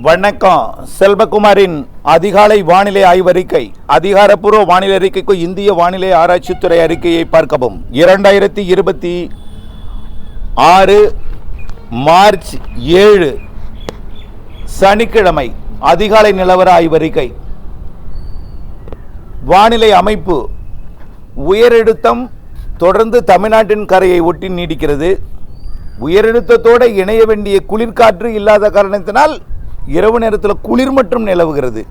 வணக்கம். செல்வகுமாரின் அதிகாலை வானிலை ஆய்வறிக்கை. அதிகாரப்பூர்வ வானிலை அறிக்கைக்கு இந்திய வானிலை ஆராய்ச்சித்துறை அறிக்கையை பார்க்கவும். 2026 மார்ச் 7 சனிக்கிழமை அதிகாலை நிலவர ஆய்வறிக்கை. வானிலை அமைப்பு. உயரழுத்தம் தொடர்ந்து தமிழ்நாட்டின் கரையை ஒட்டி நீடிக்கிறது. உயரழுத்தத்தோடு இணைய வேண்டிய குளிர்காற்று இல்லாத காரணத்தினால் இரவு நேரத்தில் குளிர் மற்றும் நிலவுகிறது.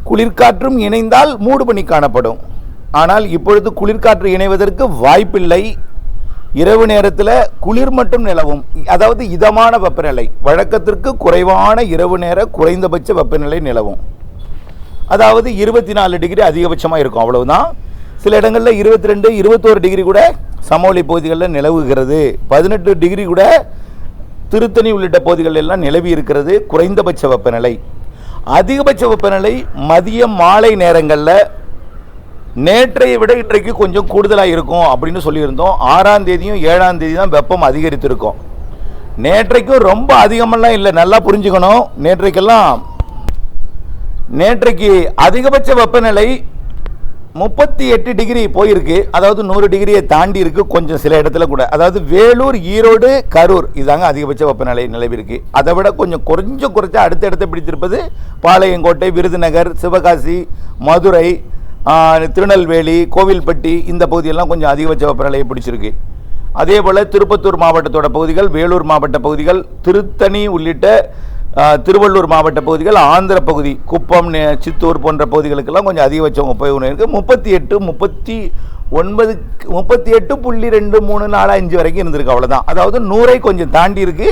குளிர்காற்றும் இணைந்தால் மூடுபனி காணப்படும். ஆனால் இப்பொழுது குளிர்காற்று இணைவதற்கு வாய்ப்பில்லை. இரவு நேரத்தில் குளிர் மட்டும் நிலவும். அதாவது இதமான வெப்பநிலை, வழக்கத்திற்கு குறைவான இரவு நேர குறைந்தபட்ச வெப்பநிலை நிலவும். அதாவது 24 டிகிரி அதிகபட்சமாக இருக்கும், அவ்வளவுதான். சில இடங்களில் 22, 21 டிகிரி கூட சமவெளி பகுதிகளில் நிலவுகிறது. 18 டிகிரி கூட திருத்தணி உள்ளிட்ட பகுதிகள் எல்லாம் நிலவி இருக்கிறது குறைந்தபட்ச வெப்பநிலை. அதிகபட்ச வெப்பநிலை மதியம் மாலை நேரங்களில் நேற்றையை விட இன்றைக்கு கொஞ்சம் கூடுதலாக இருக்கும் அப்படின்னு சொல்லியிருந்தோம். 6ஆம் தேதியும் 7ஆம் தேதி தான் வெப்பம் அதிகரித்திருக்கும். நேற்றைக்கும் ரொம்ப அதிகமெல்லாம் இல்லை, நல்லா புரிஞ்சுக்கணும். நேற்றைக்கு அதிகபட்ச வெப்பநிலை 38 டிகிரி போயிருக்கு. அதாவது 100 டிகிரியை தாண்டி இருக்கு கொஞ்சம் சில இடத்துல கூட. அதாவது வேலூர், ஈரோடு, கரூர் இதாங்க அதிகபட்ச வெப்பநிலை நிலவிருக்கு. அதை விட கொஞ்சம் குறைச்சா அடுத்த இடத்தை பிடித்திருப்பது பாளையங்கோட்டை, விருதுநகர், சிவகாசி, மதுரை, திருநெல்வேலி, கோவில்பட்டி இந்த பகுதியெல்லாம் கொஞ்சம் அதிகபட்ச வெப்பநிலையை பிடிச்சிருக்கு. அதே போல் திருப்பத்தூர் மாவட்டத்தோட பகுதிகள், வேலூர் மாவட்ட பகுதிகள், திருத்தணி உள்ளிட்ட திருவள்ளூர் மாவட்ட பகுதிகள், ஆந்திர பகுதி, குப்பம், சித்தூர் போன்ற பகுதிகளுக்கெல்லாம் கொஞ்சம் அதிகபட்சம் இருக்குது. 38.234 வரைக்கும் இருந்திருக்கு, அவ்வளோதான். அதாவது 100 கொஞ்சம் தாண்டி இருக்கு.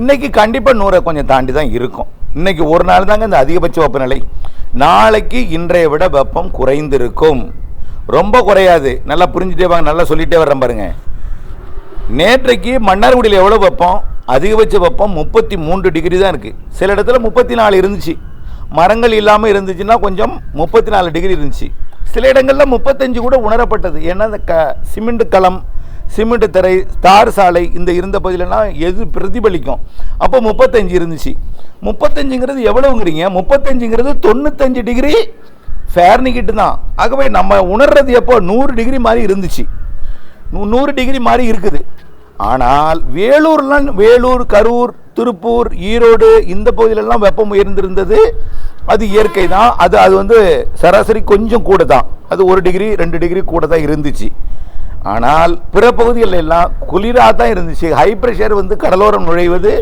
இன்னைக்கு கண்டிப்பாக 100 கொஞ்சம் தாண்டி தான் இருக்கும். இன்னைக்கு ஒரு நாள் தாங்க இந்த அதிகபட்ச வெப்பநிலை. நாளைக்கு இன்றைய விட வெப்பம் குறைந்திருக்கும், ரொம்ப குறையாது. நல்லா புரிஞ்சுட்டே வாங்க, நல்லா சொல்லிட்டே வர்றேன் பாருங்க. நேற்றைக்கு மன்னார்குடியில் எவ்வளோ வெப்பம்? அதிகபட்ச வெப்பம் 33 டிகிரி தான் இருக்குது. சில இடத்துல 34 இருந்துச்சு. மரங்கள் இல்லாமல் இருந்துச்சுன்னா கொஞ்சம் 34 டிகிரி இருந்துச்சு. சில இடங்களில் 35 கூட உணரப்பட்டது. ஏன்னா இந்த சிமெண்ட் களம், சிமெண்ட் தரை, தார் சாலை இந்த இருந்த பகுதியிலலாம் எது பிரதிபலிக்கும். அப்போ 35 இருந்துச்சு. 35ங்கிறது எவ்வளவுங்கிறீங்க? 35ங்கிறது 95 டிகிரி ஃபேரன்ஹீட் தான். ஆகவே நம்ம உணர்றது எப்போ 100 டிகிரி மாதிரி இருந்துச்சு, 100 டிகிரி மாதிரி இருக்குது. ஆனால் வேலூர், கரூர், திருப்பூர், ஈரோடு இந்த பகுதியிலெல்லாம் வெப்பம் உயர்ந்திருந்தது. அது இயற்கை தான். அது சராசரி கொஞ்சம் கூட தான். அது 1 டிகிரி 2 டிகிரி கூட தான் இருந்துச்சு. ஆனால் பிற பகுதிகள் எல்லாம் குளிராக தான் இருந்துச்சு. ஹை ப்ரெஷர் கடலோரம் நுழைவது,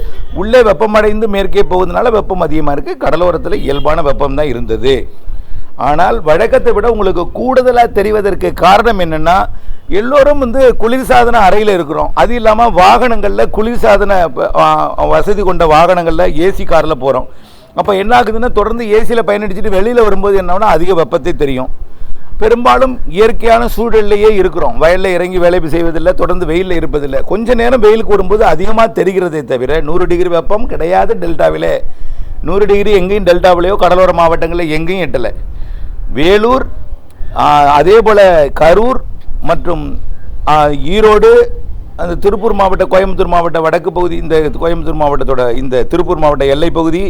உள்ளே வெப்பமடைந்து மேற்கே போவதனால வெப்பம் அதிகமாக இருக்குது. கடலோரத்தில் இயல்பான வெப்பம் தான் இருந்தது. ஆனால் வழக்கத்தை விட உங்களுக்கு கூடுதலாக தெரிவதற்கு காரணம் என்னென்னா, எல்லோரும் குளிர்சாதன அறையில் இருக்கிறோம். அது இல்லாமல் வாகனங்களில் குளிர்சாதன வசதி கொண்ட வாகனங்களில் ஏசி காரில் போகிறோம். அப்போ என்ன ஆகுதுன்னா, தொடர்ந்து ஏசியில் பயனடிச்சுட்டு வெளியில் வரும்போது என்னன்னா அதிக வெப்பத்தை தெரியும். பெரும்பாலும் இயற்கையான சூழல்லையே இருக்கிறோம். வயலில் இறங்கி வேலை செய்வதில்லை, தொடர்ந்து வெயிலில் இருப்பதில்லை. கொஞ்ச நேரம் வெயிலுக்கு வரும்போது அதிகமாக தெரிகிறதே தவிர 100 டிகிரி வெப்பம் கிடையாது டெல்டாவிலே. 100 டிகிரி எங்கேயும் டெல்டாவிலேயோ கடலோர மாவட்டங்களில் எங்கேயும் எட்டலை. வேலூர், அதே போல் கரூர் மற்றும் ஈரோடு, அந்த திருப்பூர் மாவட்ட, கோயம்புத்தூர் மாவட்ட வடக்கு பகுதி, இந்த கோயம்புத்தூர் மாவட்டத்தோட இந்த திருப்பூர் மாவட்ட எல்லை பகுதி,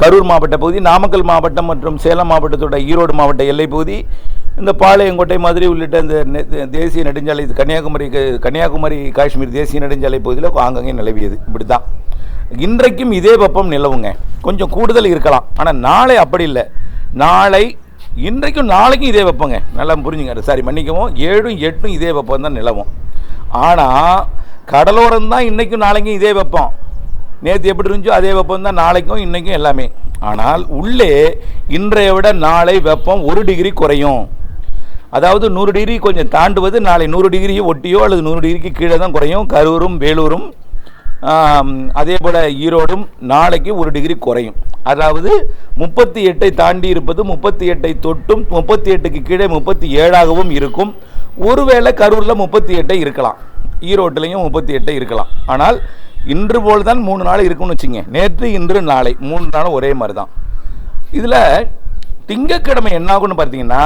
கரூர் மாவட்ட பகுதி, நாமக்கல் மாவட்டம் மற்றும் சேலம் மாவட்டத்தோட ஈரோடு மாவட்ட எல்லை பகுதி, இந்த பாளையங்கோட்டை, மதுரை உள்ளிட்ட இந்த தேசிய நெடுஞ்சாலை, கன்னியாகுமரி காஷ்மீர் தேசிய நெடுஞ்சாலை பகுதியில் ஆங்கங்கே நிலவியது. இப்படி தான் இன்றைக்கும் இதே வெப்பம் நிலவுங்க. கொஞ்சம் கூடுதல் இருக்கலாம், ஆனால் நாளை அப்படி இல்லை. இன்றைக்கும் நாளைக்கும் இதே வெப்பங்க. நல்லா புரிஞ்சுங்க. சாரி, மன்னிக்கவும், 7, 8 இதே வெப்பம் தான் நிலவும். ஆனால் கடலோரம் தான் இன்றைக்கும் நாளைக்கும் இதே வெப்பம். நேற்று எப்படி இருந்துச்சோ அதே வெப்பம் தான் நாளைக்கும் இன்றைக்கும் எல்லாமே. ஆனால் உள்ளே இன்றைய விட நாளை வெப்பம் 1 டிகிரி குறையும். அதாவது 100 டிகிரி கொஞ்சம் தாண்டுவது நாளை 100 டிகிரியை ஒட்டியோ அல்லது 100 டிகிரிக்கு கீழே தான் குறையும். கரூரும் வேலூரும் அதே போல் ஈரோடும் நாளைக்கு 1 டிகிரி குறையும். அதாவது 38 தாண்டி இருப்பது 38 தொட்டும் 38க்கு கீழே 37ஆகவும் இருக்கும். ஒருவேளை கரூரில் 38 இருக்கலாம், ஈரோட்டிலையும் 38 இருக்கலாம். ஆனால் இன்று போல் தான் 3 நாள் இருக்குன்னு வச்சுங்க. நேற்று, இன்று, நாளை 3 நாளும் ஒரே மாதிரி தான். இதில் திங்கட்கிழமை என்ன ஆகும்னு பார்த்தீங்கன்னா,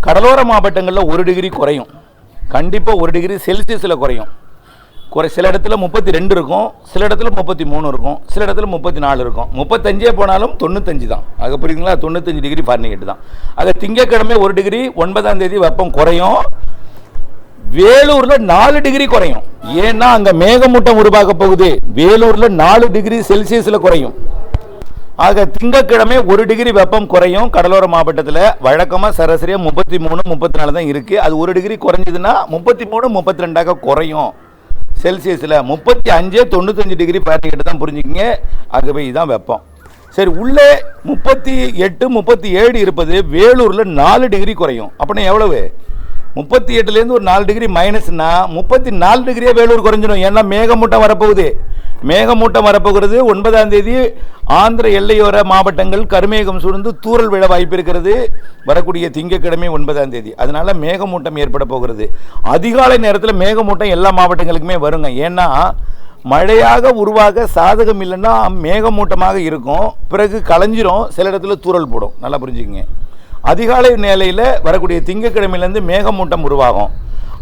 கடலோர மாவட்டங்களில் 1 டிகிரி குறையும். கண்டிப்பாக 1 டிகிரி செல்சியஸில் குறையும். சில இடத்துல 32 இருக்கும், சில இடத்துல 33 இருக்கும், சில இடத்துல 34 இருக்கும். 35 போனாலும் 95 தான். ஆக புரியுதுங்களா? 95 டிகிரி ஃபாரன்ஹீட் தான். ஆக திங்கட்கிழமை 1 டிகிரி 9ஆம் தேதி வெப்பம் குறையும். வேலூர்ல 4 டிகிரி குறையும். ஏன்னா அங்க மேகமூட்டம் உருவாக போகுது. வேலூர்ல 4 டிகிரி செல்சியஸ்ல குறையும். ஆக திங்கட்கிழமை 1 டிகிரி வெப்பம் குறையும். கடலோர மாவட்டத்தில் வழக்கமாக சராசரியாக 33 34 தான் இருக்கு. அது 1 டிகிரி குறைஞ்சதுன்னா 33 32 குறையும். செல்சியஸில் 35 95 டிகிரி ஃபாரன்ஹீட் தான், புரிஞ்சுக்கிங்க. ஆகவே இதுதான் வெப்பம். சரி, உள்ளே 38 37 இருப்பது வேலூரில் 4 டிகிரி குறையும். அப்படின்னா எவ்வளவு? 38லேருந்து ஒரு 4 டிகிரி மைனஸ்னா 34 டிகிரியே வேலூர் குறைஞ்சிடும். ஏன்னா மேகமூட்டம் வரப்போகுது. மேகமூட்டம் வரப்போகிறது. 9ஆம் தேதி ஆந்திர எல்லையோர மாவட்டங்கள் கருமேகம் சூழ்ந்து தூறல் விழ வாய்ப்பு இருக்கிறது. வரக்கூடிய திங்கட்கிழமை 9ஆம் தேதி. அதனால மேகமூட்டம் ஏற்பட போகிறது. அதிகாலை நேரத்தில் மேகமூட்டம் எல்லா மாவட்டங்களுக்குமே வருங்க. ஏன்னா மழையாக உருவாக சாதகம் இல்லைன்னா மேகமூட்டமாக இருக்கும், பிறகு கலைஞ்சிரும், சில இடத்துல தூறல் போடும். நல்லா புரிஞ்சுக்கங்க. அதிகாலை நிலையில் வரக்கூடிய திங்கட்கிழமையிலேருந்து மேகமூட்டம் உருவாகும்.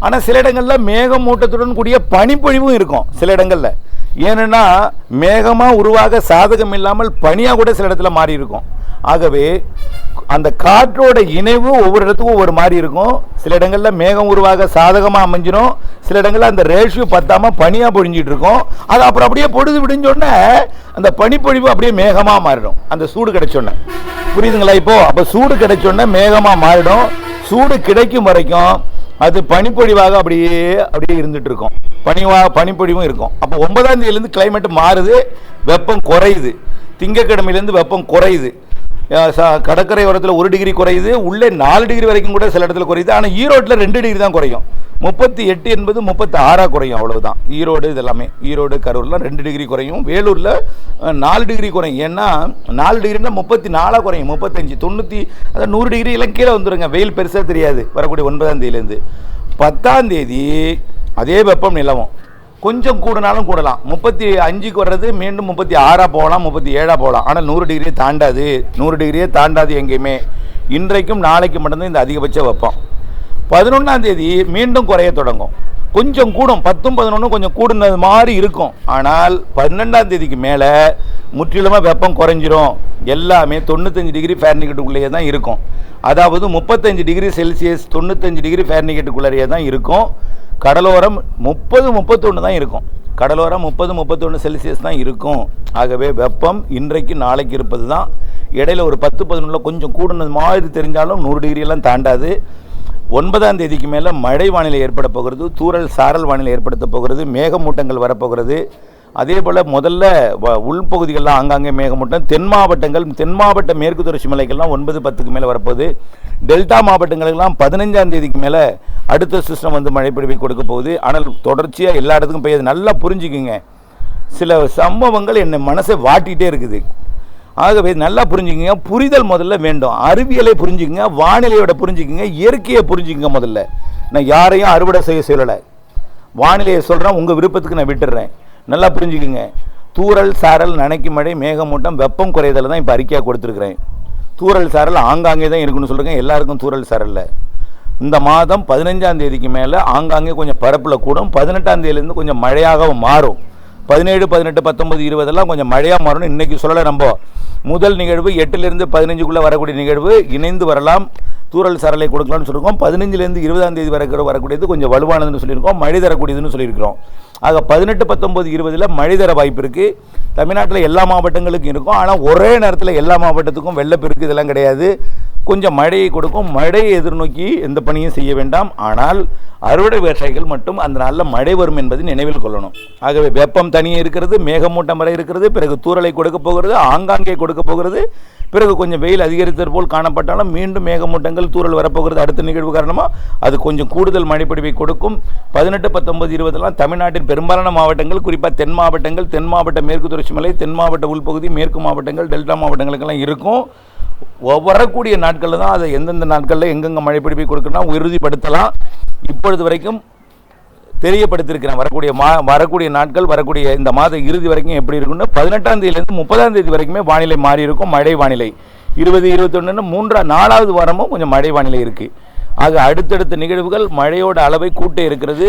ஆனால் சில இடங்களில் மேகமூட்டத்துடன் கூடிய பனிப்பொழிவும் இருக்கும் சில இடங்களில். ஏன்னா மேகமாக உருவாக சாதகம் இல்லாமல் பனியாக கூட சில இடத்துல மாறி இருக்கும். ஆகவே அந்த காற்றோட இணைவு ஒவ்வொரு இடத்துக்கும் ஒவ்வொரு மாதிரி இருக்கும். சில இடங்களில் மேகம் உருவாக சாதகமாக அமைஞ்சிடும், சில இடங்களில் அந்த ரேஷியோ பத்தாமல் பனியாக பொழிஞ்சிட்டு இருக்கும். அது அப்புறம் அப்படியே பொழுது விடிஞ்சோடனே அந்த பனிப்பொழிவு அப்படியே மேகமாக மாறிடும். அந்த சூடு கிடைச்சோன்னே, புரியுதுங்களா? அப்போ சூடு கிடைச்சோன்னே மேகமாக மாறிடும். சூடு கிடைக்கும் வரைக்கும் அது பனிப்பொழிவாக அப்படியே இருந்துட்டு இருக்கும். பனிப்பொழிவும் இருக்கும். அப்போ 9ஆம் தேதியிலேருந்து கிளைமேட் மாறுது, வெப்பம் குறையுது. திங்கட்கிழமையிலேருந்து வெப்பம் குறையுது. கடற்கரை ஓரத்தில் 1 டிகிரி குறையுது, உள்ளே 4 டிகிரி வரைக்கும் கூட சில இடத்துல குறையுது. ஆனால் ஈரோட்டில் 2 டிகிரி தான் குறையும். 38 என்பது 36 குறையும், அவ்வளவுதான். ஈரோடு இதெல்லாமே, ஈரோடு கரூர்லாம் 2 டிகிரி குறையும். வேலூரில் 4 டிகிரி குறையும். ஏன்னா 4 டிகிரினா 34 குறையும். 35 90 அதாவது 100 டிகிரி எல்லாம் கீழே வந்துடுங்க. வெயில் பெருசாக தெரியாது. வரக்கூடிய 9ஆம் தேதியிலேருந்து 10ஆம் தேதி அதே வெப்பம் நிலவும். கொஞ்சம் கூடுனாலும் கூடலாம். 35க்கு வர்றது மீண்டும் 36 போகலாம், 37 போகலாம். ஆனால் 100 டிகிரியே தாண்டாது. 100 டிகிரியே தாண்டாது எங்கேயுமே. இன்றைக்கும் நாளைக்கு மட்டும்தான் இந்த அதிகபட்ச வெப்பம். 11ஆம் தேதி மீண்டும் குறைய தொடங்கும். கொஞ்சம் கூடும். 10 11 கொஞ்சம் கூடுனது மாதிரி இருக்கும். ஆனால் 12ஆம் தேதிக்கு மேலே முற்றிலுமாக வெப்பம் குறைஞ்சிரும். எல்லாமே 95 டிகிரி ஃபாரன்ஹீட்டுக்குள்ளேயே தான் இருக்கும். அதாவது 35 டிகிரி செல்சியஸ் 95 டிகிரி ஃபாரன்ஹீட்டுக்குள்ளேயே தான் இருக்கும். கடலோரம் 30 31 தான் இருக்கும். கடலோரம் 30 31 செல்சியஸ் தான் இருக்கும். ஆகவே வெப்பம் இன்றைக்கு நாளைக்கு இருப்பது தான். இடையில ஒரு 10 11 கொஞ்சம் கூடுனது மாதிரி தெரிஞ்சாலும் 100 டிகிரியெல்லாம் தாண்டாது. 9ஆம் தேதிக்கு மேலே மழை வானிலை ஏற்பட போகிறது. தூறல் சாரல் வானிலை ஏற்படுத்த போகிறது. மேகமூட்டங்கள் வரப்போகிறது. அதே போல் முதல்ல உள்பகுதிகள்லாம் ஆங்காங்கே மேகமூட்டம். தென் மாவட்ட மேற்கு தொடர்ச்சி மலைகள்லாம் 9 10க்கு மேலே வரப்போகுது. டெல்டா மாவட்டங்களுக்கெல்லாம் 15ஆம் தேதிக்கு மேலே அடுத்த சிஸ்டம் வந்து மழைப்பொழிவை கொடுக்க போகுது. ஆனால் தொடர்ச்சியாக எல்லா இடத்துக்கும் பெய்யுது. நல்லா புரிஞ்சுக்குங்க. சில சம்பவங்கள் என்னை மனசை வாட்டிகிட்டே இருக்குது. ஆகவே நல்லா புரிஞ்சுக்கங்க. புரிதல் முதல்ல வேண்டும். அறிவியலை புரிஞ்சுக்கங்க, வானிலையோட புரிஞ்சுக்கங்க, இயற்கையை புரிஞ்சுக்கங்க. முதல்ல நான் யாரையும் அறுவடை செய்ய சொல்லலை. வானிலையை சொல்கிறேன், உங்கள் விருப்பத்துக்கு நான் விட்டுடுறேன். நல்லா புரிஞ்சுக்குங்க. தூறல் சாரல் நனைக்கு மழை மேகமூட்டம் வெப்பம் குறைதல் தான் இப்போ அறிக்கையாக கொடுத்துருக்குறேன். தூறல் சாரல் ஆங்காங்கே தான் இருக்குன்னு சொல்கிறேன். எல்லாருக்கும் தூறல் சாரல்ல இந்த மாதம் 15ஆம் தேதிக்கு மேலே ஆங்காங்கே கொஞ்சம் பரப்பில் கூடும். 18ஆம் தேதியிலேருந்து கொஞ்சம் மழையாக மாறும். 17 18 19 20 கொஞ்சம் மழையாக மாறணும். இன்றைக்கி சொல்லலை. நம்ம முதல் நிகழ்வு 8லேருந்து 15க்குள்ளே வரக்கூடிய நிகழ்வு இணைந்து வரலாம். தூறல் சாரலை கொடுக்கலாம்னு சொல்லியிருக்கோம். 15லேருந்து 20ஆம் தேதி வரக்கூடியது கொஞ்சம் வலுவானதுன்னு சொல்லியிருக்கோம். மழை தரக்கூடியதுன்னு சொல்லியிருக்கிறோம். ஆக 18 19 20 மழை தர வாய்ப்பு இருக்குது. தமிழ்நாட்டில் எல்லா மாவட்டங்களுக்கும் இருக்கும். ஆனால் ஒரே நேரத்தில் எல்லா மாவட்டத்துக்கும் வெள்ளப்பெருக்கு இதெல்லாம் கிடையாது. கொஞ்சம் மழையை கொடுக்கும். மழையை எதிர்நோக்கி எந்த பணியும் செய்ய வேண்டாம். ஆனால் அறுவடை விவசாயிகள் மட்டும் அந்த நாளில் மழை வரும் என்பதை நினைவில் கொள்ளணும். ஆகவே வெப்பம் தனியே இருக்கிறது, மேகமூட்டம் வரை இருக்கிறது, பிறகு தூறலை கொடுக்க போகிறது, ஆங்காங்கே கொடுக்க போகிறது, பிறகு கொஞ்சம் வெயில் அதிகரித்தது போல் காணப்பட்டாலும் மீண்டும் மேகமூட்டங்கள் தூறல் வரப்போகிறது. அடுத்த நிகழ்வு காரணமாக அது கொஞ்சம் கூடுதல் மழைப்பொழிவை கொடுக்கும். 18 19 20 தமிழ்நாட்டின் பெரும்பாலான மாவட்டங்கள், குறிப்பாக தென் மாவட்ட மேற்கு தொடர்ச்சி மலை, தென் மாவட்ட உள்பகுதி, மேற்கு மாவட்டங்கள், டெல்டா மாவட்டங்களுக்கெல்லாம் இருக்கும். வரக்கூடிய நாட்களில் தான் அதை எந்தெந்த நாட்களில் எங்கெங்கே மழைப்பொழிவை கொடுக்கணும் உறுதிப்படுத்தலாம். இப்பொழுது வரைக்கும் தெரியப்படுத்தியிருக்கிறேன். வரக்கூடிய நாட்கள், வரக்கூடிய இந்த மாத இறுதி வரைக்கும் எப்படி இருக்குன்னு. 18ஆம் தேதியிலேருந்து 30ஆம் தேதி வரைக்குமே வானிலை மாறி இருக்கும். மழை வானிலை 20 21 4வது வாரமும் கொஞ்சம் மழை வானிலை இருக்குது. ஆக அடுத்தடுத்த நிகழ்வுகள் மழையோட அளவை கூட்ட இருக்கிறது.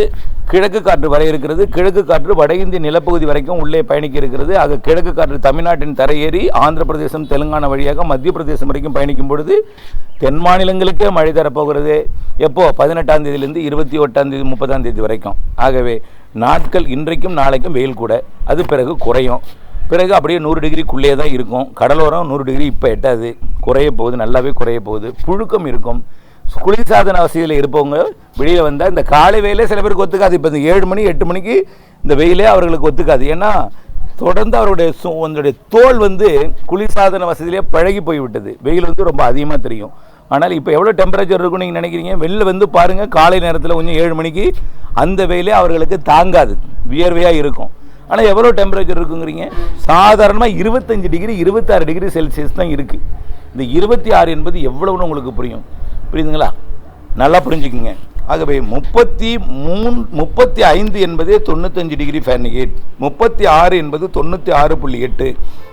கிழக்கு காற்று வர இருக்கிறது. கிழக்கு காற்று வட இந்திய நிலப்பகுதி வரைக்கும் உள்ளே பயணிக்க இருக்கிறது. ஆக கிழக்கு காற்று தமிழ்நாட்டின் தரையேறி ஆந்திர பிரதேசம் தெலுங்கானா வழியாக மத்திய பிரதேசம் வரைக்கும் பயணிக்கும் பொழுது தென் மாநிலங்களுக்கே மழை தரப்போகிறது. எப்போ 18ஆம் தேதியிலிருந்து 28ஆம் தேதி 30ஆம் தேதி வரைக்கும். ஆகவே நாட்கள் இன்றைக்கும் நாளைக்கும் வெயில் கூட, அது பிறகு குறையும். பிறகு அப்படியே 100 டிகிரிக்குள்ளே தான் இருக்கும். கடலோரம் 100 டிகிரி இப்போ எட்டாது, குறைய போகுது, நல்லாவே குறைய போகுது. புழுக்கம் இருக்கும். குளிர்சாதன வசதியில் இருப்பவங்க வெளியில் வந்தால் இந்த காலை வெயிலே சில பேருக்கு ஒத்துக்காது. இப்போ இந்த 7 மணி 8 மணிக்கு இந்த வெயிலே அவர்களுக்கு ஒத்துக்காது. ஏன்னா தொடர்ந்து அவருடைய தோல் குளிர்சாதன வசதியிலே பழகி போய்விட்டது. வெயில் ரொம்ப அதிகமாக தெரியும். ஆனால் இப்போ எவ்வளோ டெம்பரேச்சர் இருக்குன்னு நீங்கள் நினைக்கிறீங்க? வெளில பாருங்கள், காலை நேரத்தில் கொஞ்சம் 7 மணிக்கு அந்த வெயிலே அவர்களுக்கு தாங்காது, வியர்வையாக இருக்கும். ஆனால் எவ்வளோ டெம்பரேச்சர் இருக்குங்கிறீங்க? சாதாரணமாக 25 டிகிரி 26 டிகிரி செல்சியஸ் தான் இருக்குது. இந்த 26 என்பது எவ்வளவுன்னு உங்களுக்கு புரியுதுங்களா? நல்லா புரிஞ்சுக்குங்க. ஆகவே 35 என்பதே 95 டிகிரி ஃபாரன்ஹீட், 36 என்பது 96.8,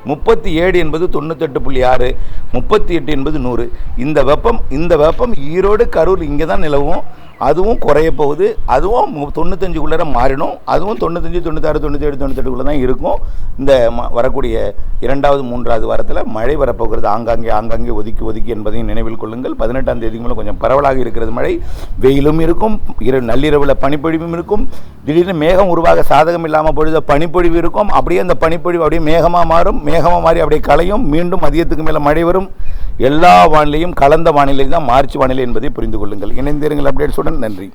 37 என்பது 98.6, 38 என்பது 100. இந்த வெப்பம் ஈரோடு கரூர் இங்கே தான் நிலவும். அதுவும் குறைய போகுது. அதுவும் 95க்குள்ளே மாறிடும். அதுவும் 95, 96, 97, 98க்குள்ளே தான் இருக்கும். இந்த வரக்கூடிய 2வது 3வது வாரத்தில் மழை வரப்போகிறது. ஆங்காங்கே ஒதுக்கி என்பதையும் நினைவில் கொள்ளுங்கள். 18ஆம் தேதிக்கு மேலே கொஞ்சம் பரவலாக இருக்கிறது மழை. வெயிலும் இருக்கும், நள்ளிரவில் பனிப்பொழிவும் இருக்கும். திடீர்னு மேகம் உருவாக சாதகம் இல்லாமல் பொழுது பனிப்பொழிவு இருக்கும். அப்படியே அந்த பனிப்பொழிவு அப்படியே மேகமாக மாறி அப்படியே கலையும். மீண்டும் மதியத்துக்கு மேலே மழை வரும். எல்லா வானிலையும் கலந்த வானிலை தான் மார்ச் வானிலை என்பதை புரிந்து கொள்ளுங்கள். இணைந்திருங்கள் அப்டேட்ஸுடன். நன்றி.